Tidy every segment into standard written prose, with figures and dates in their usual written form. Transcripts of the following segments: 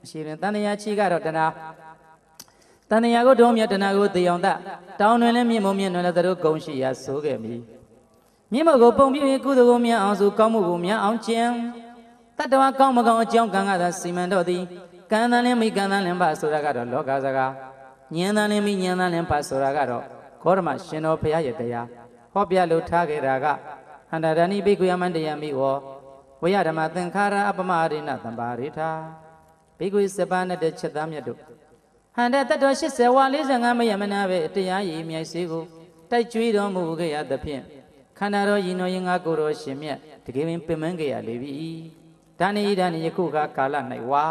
ရှိရင်တန်တရားချီကတော့တနာတန်တရားကိုတုံးမြတ်တနာကိုတေအောင်တတောင်းတွင်လည်းမြင့်မုံမြင့်တွင်လည်းသူတို့ဂုံရှိရာဆိုခဲ့ပြီမြင့်မုံကိုပုံပြည့်ကုသိုလ်ကိုမြတ်အောင်စုကောင်းမှုကိုမြတ်အောင်ကျင့်တတ္တဝါကောင်းမကောင်းအကြောင်းကံကသာစီမံတော့သည်ကံတန်လင်းမိကံတန်လင်းပါဆိုတာကတော့လောကစကားဉာဏ်တန်လင်းမိဉာဏ်တန်လင်းပါဆိုတာကတော့ခောရမရှင်တော်ဘုရားရဲ့တရားဟောပြလို့ထားခဲ့တာကအန္တရဏိဘိက္ခုယမန္တယမိဝဝိယဓမ္မသင်္ခါရအပမရိဏသံပါရိထာဘိက္ခုစပါးနဲ့တဲ့ချက်သားမြတ်တို့ဟန္တတတော်80ဝါ45မယမနာပဲတရားရည်မြိုက်စေကိုတိုက်ကြွေးတော်မူခဲ့ရသဖြင့်ခန္ဓာတော်ယင်တော်ရင်ငါကိုယ်တော်ရှင်မြတ်တကယ်ပင်ပင်မခဲ့ရလေပြီဒါနေယခုကာလ၌ဝါ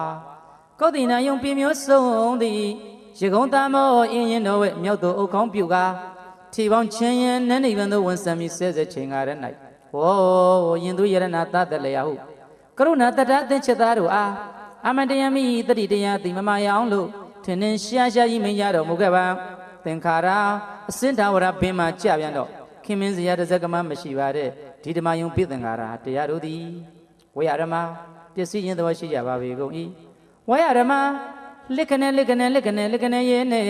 ကောတိနာယုံပြမျိုးဆုံးသည်ရေကုံသားမောအင်းရင်တော်ဝဲမြောက်တော်အုတ်ကောင်းပြုကာထီပေါင်းချင်းရင်နန်းနိဗ္ဗာန်သို့ဝန်ဆံပြီးဆဲဆဲချိန်ကားတဲ့၌ဟောယင်သူယရဏသတ္တလျာဟုကရုဏာတတ္တသင်္ချစ်သားတို့အားအမတယမိတတိတရားတိမမယအောင်လို့ထင်ထင်ရှားရှားကြီးမင်းရတော်မူခဲ့ပါသင်္ခါရအစင်သာဝရဘင်းမှာကြပြန်တော့ခင်မင်းစရာတစ်စက်ကမှမရှိပါတဲ့ဒီဓမ္မယုံပြသင်္ခါရတရားတို့သည်ဝေယဓမ္မပစ္စည်းရင်တော်ရှိကြပါပေကုန်၏ဝေယဓမ္မလက္ခဏာရဲ့နဲ့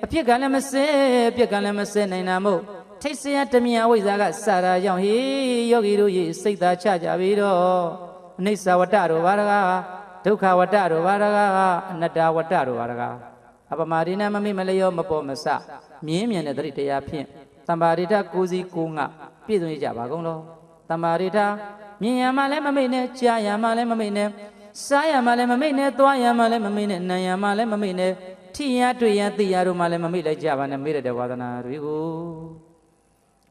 အဖြစ်ကလည်းမစဲအပြစ်ကလည်းမစဲနိုင်တာမို့ထိတ်ဆရာတမြဝိဇ္ဇာကစာရာကြောင့်ဟေးယောဂီတို့ရေစိတ်သာချကြပြီတော့အနိစ္စဝတ္တတို့ဘာတကားဒုက္ခဝတ္တတို့ဘာတကားအနတ္တဝတ္တတို့ဘာတကားအပမာရိဏမမိမလျောမပေါ်မစမြင်းမြံတဲ့တတိတရားဖြင့်တမ္ပါရိဋ္ဌကိုစီကိုငါပြည့်စုံကြပါကုန်လောတမ္ပါရိဋ္ဌမြင်ရမှလည်းမမိတ်နဲ့ကြားရမှလည်းမမိတ်နဲ့စားရမှလည်းမမိတ်နဲ့သွားရမှလည်းမမိတ်နဲ့နာရမှလည်းမမိတ်နဲ့ထိရတွေ့ရသိရတို့မှလည်းမမိတ်လိုက်ကြပါနဲ့မိရတဲ့ဝါဒနာတွေကို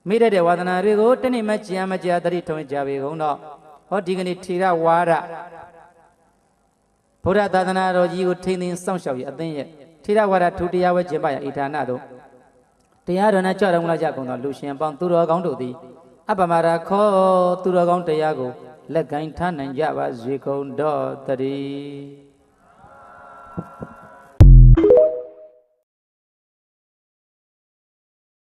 မိရတဲ့ဝါဒနာတွေကိုတနေ့မှကြာမကြာတတိထုံကြပေကုန်တော့ဟောဒီကနေ့ထေရဝါဒဘုရားသာသနာတော်ကြီးကိုထိန်းသိမ်းစောင့်ရှောက်ရအသင်းရဲ့ထေရဝါဒထူတရားဝဲကျင့်ပရဣဌာနတို့တရားတော်နဲ့ကြွတော်မူလာကြကုန်သောလူရှင်ပေါင်းသူတော်ကောင်းတို့သည်အပမရာခောသူတော်ကောင်းတရားကိုလက်ကိုင်းထားနိုင်ကြပါစေကုန်တော်တည်း